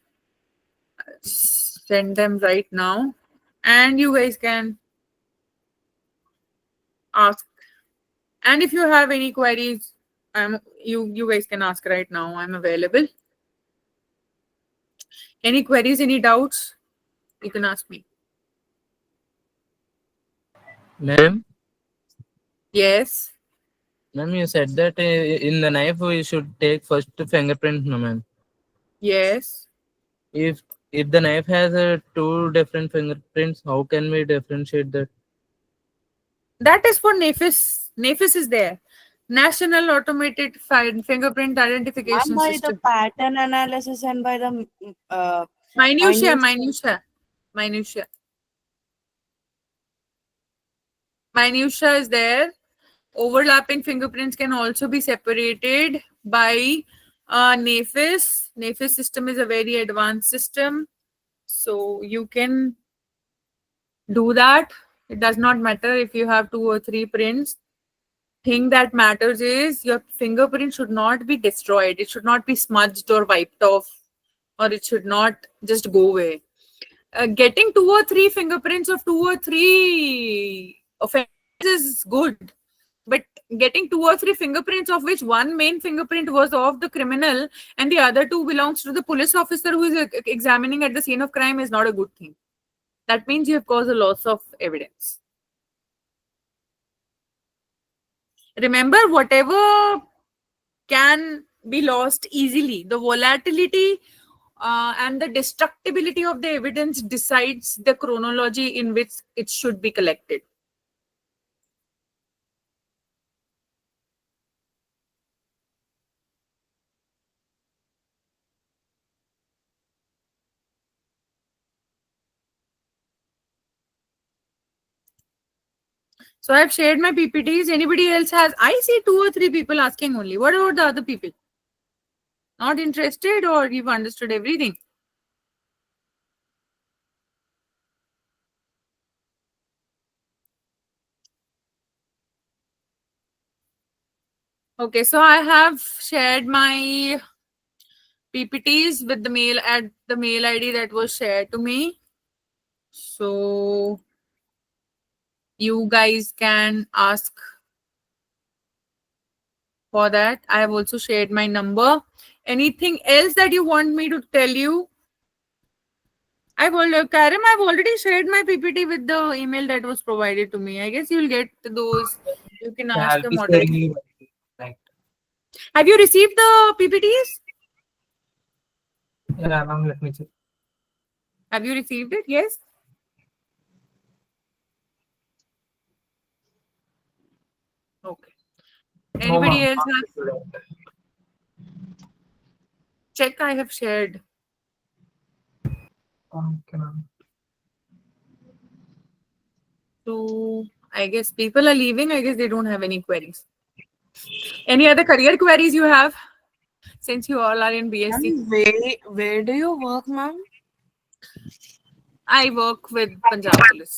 Send them right now and you guys can ask. And if you have any queries, you guys can ask right now. I'm available. Any queries, any doubts, you can ask me. Ma'am, Yes. ma'am, you said that in the knife we should take first fingerprint, no ma'am. Yes. If the knife has two different fingerprints, how can we differentiate that? That is for NAFIS. NAFIS is there. National Automated Fingerprint Identification By System. the pattern analysis and by the Minutia is there. Overlapping fingerprints can also be separated by NAFIS. NAFIS system is a very advanced system. So you can do that. It does not matter if you have 2 or 3 prints. Thing that matters is your fingerprint should not be destroyed. It should not be smudged or wiped off, or it should not just go away. Getting 2 or 3 fingerprints of 2 or 3 offenders is good. But getting 2 or 3 fingerprints, of which one main fingerprint was of the criminal and the other 2 belongs to the police officer who is examining at the scene of crime, is not a good thing. That means you have caused a loss of evidence. Remember, whatever can be lost easily, the volatility and the destructibility of the evidence decides the chronology in which it should be collected. So I've shared my PPTs. Anybody else has? I see 2 or 3 people asking only. What about the other people? Not interested, or you've understood everything? Okay, so I have shared my PPTs with the mail at the mail ID that was shared to me. So you guys can ask for that. I have also shared my number. Anything else that you want me to tell you? Karim, I've already shared my PPT with the email that was provided to me. I guess you'll get those. You can Yeah, ask I'll the be moderator. sharing you. Right. Have you received the PPTs? Yeah, ma'am, let me check. Have you received it? Yes. Okay. No, Anybody ma'am, else not has? today. Check, I have shared. Okay, ma'am. So I guess people are leaving. I guess they don't have any queries. Any other career queries you have? Since you all are in BSc. Ma'am, where do you work, ma'am? I work with Punjab Police.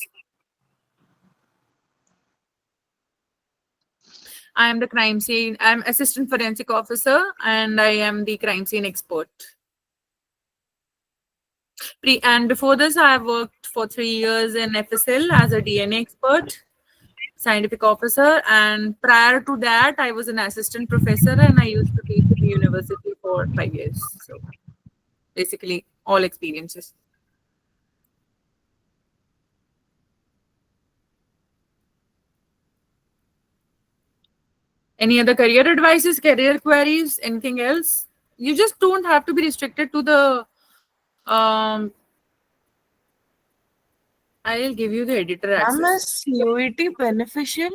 I am the crime scene. I'm assistant forensic officer and I am the crime scene expert. And before this, I worked for 3 years in FSL as a DNA expert, scientific officer. And prior to that, I was an assistant professor and I used to teach in the university for 5 years. So basically, all experiences. Any other career advices, career queries, anything else? You just don't have to be restricted to the. I'll give you the editor Ma'am, access. is CUET beneficial?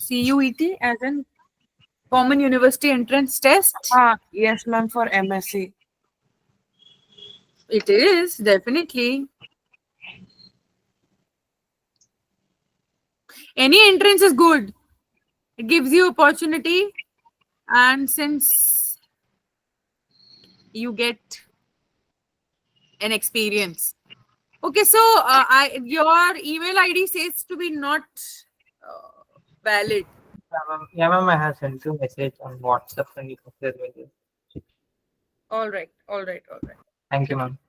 CUET as in Common University Entrance Test. Yes, ma'am, for MSc. It is definitely. Any entrance is good. It gives you opportunity, and since you get an experience. Okay, so your email ID says to be not valid. Yeah, ma'am, I have sent you a message on WhatsApp and you can share with you. All right. Thank you, ma'am.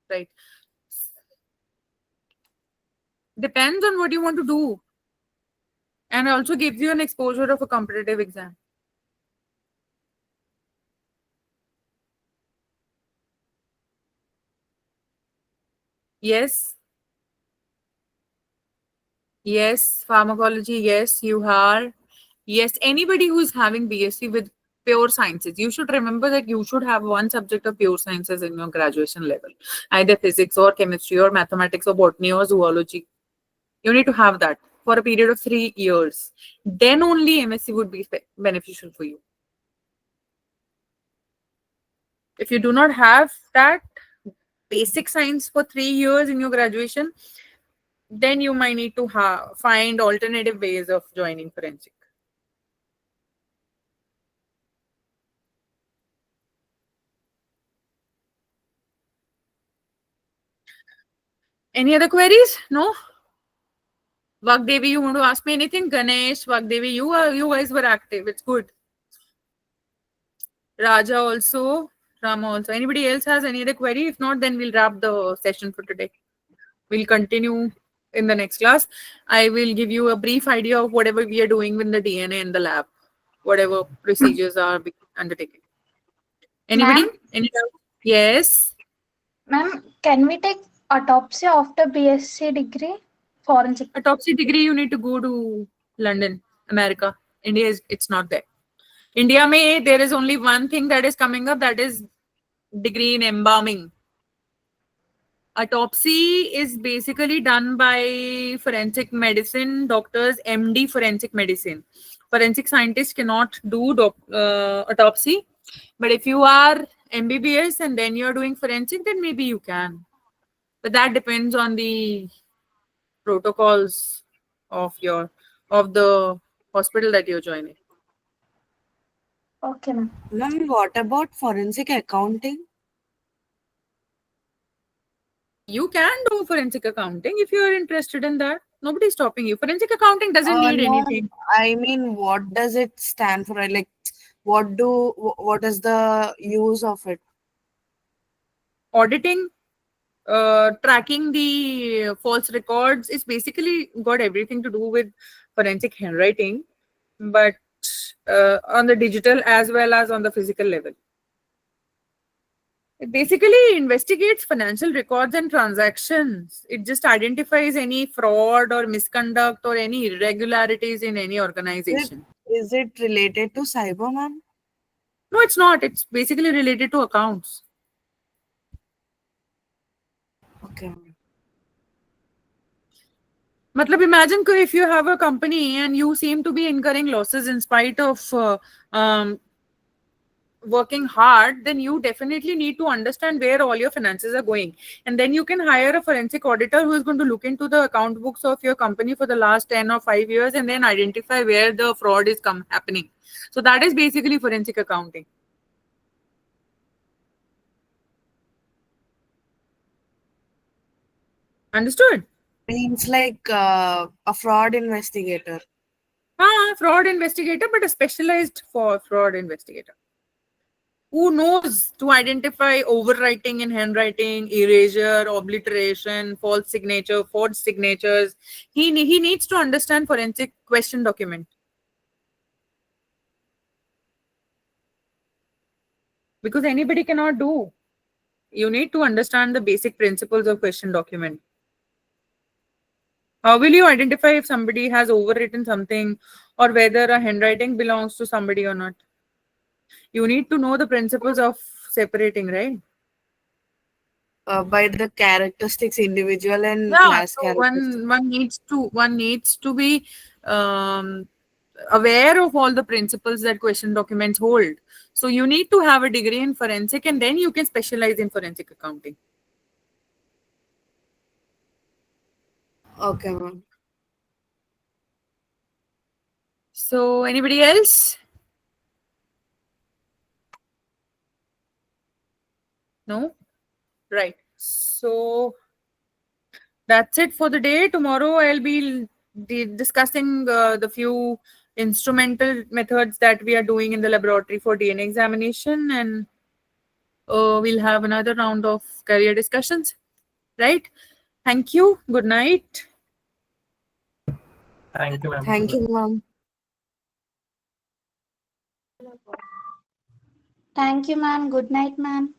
Right. Depends on what you want to do, and also gives you an exposure of a competitive exam. Yes. Yes, pharmacology. Yes, you are. Yes, anybody who's having BSc with pure sciences, you should remember that you should have one subject of pure sciences in your graduation level, either physics or chemistry or mathematics or botany or zoology. You need to have that for a period of 3 years. Then only MSc would be beneficial for you. If you do not have that basic science for 3 years in your graduation, then you might need to find alternative ways of joining forensic. Any other queries? No? Vagdevi, you want to ask me anything? Ganesh, Vagdevi, you guys were active. It's good. Raja also, Rama also. Anybody else has any other query? If not, then we'll wrap the session for today. We'll continue in the next class, I will give you a brief idea of whatever we are doing with the DNA in the lab, whatever procedures are being undertaken. Anybody? Ma'am, Any doubt? Yes. ma'am, can we take autopsy after BSc degree? Forensic. Autopsy degree, you need to go to London, America. India is it's not there. India may there is only one thing that is coming up, that is degree in embalming. Autopsy is basically done by forensic medicine doctors, MD forensic medicine. Forensic scientists cannot do autopsy, but if you are MBBS and then you're doing forensic, then maybe you can. But that depends on the protocols of the hospital that you're joining. Okay, ma'am. Ma'am, what about forensic accounting? You can do forensic accounting if you are interested in that. Nobody's stopping you. Forensic accounting doesn't need No, anything. I mean, what does it stand for? Like, what is the use of it? Auditing, tracking the false records is basically got everything to do with forensic handwriting, but on the digital as well as on the physical level. It basically investigates financial records and transactions. It just identifies any fraud or misconduct or any irregularities in any organization. Is it related to cyber, ma'am? No, it's not. It's basically related to accounts. Okay. Matlab, imagine if you have a company and you seem to be incurring losses in spite of working hard, then you definitely need to understand where all your finances are going. And then you can hire a forensic auditor who is going to look into the account books of your company for the last 10 or 5 years and then identify where the fraud is happening. So that is basically forensic accounting. Understood? Means like a fraud investigator. Fraud investigator, but a specialized for fraud investigator who knows to identify overwriting in handwriting, erasure, obliteration, false signature, forged signatures. He needs to understand forensic question document. Because anybody cannot do. You need to understand the basic principles of question document. How will you identify if somebody has overwritten something or whether a handwriting belongs to somebody or not? You need to know the principles of separating, right? By the characteristics, individual and class So characteristics. one needs to be aware of all the principles that question documents hold. So you need to have a degree in forensic and then you can specialize in forensic accounting. Okay, ma'am. So anybody else? No? Right. So that's it for the day. Tomorrow I'll be discussing the few instrumental methods that we are doing in the laboratory for DNA examination, and we'll have another round of career discussions. Right? Thank you. Good night. Thank you, ma'am. Thank you, ma'am. Thank you, ma'am. Good night, ma'am.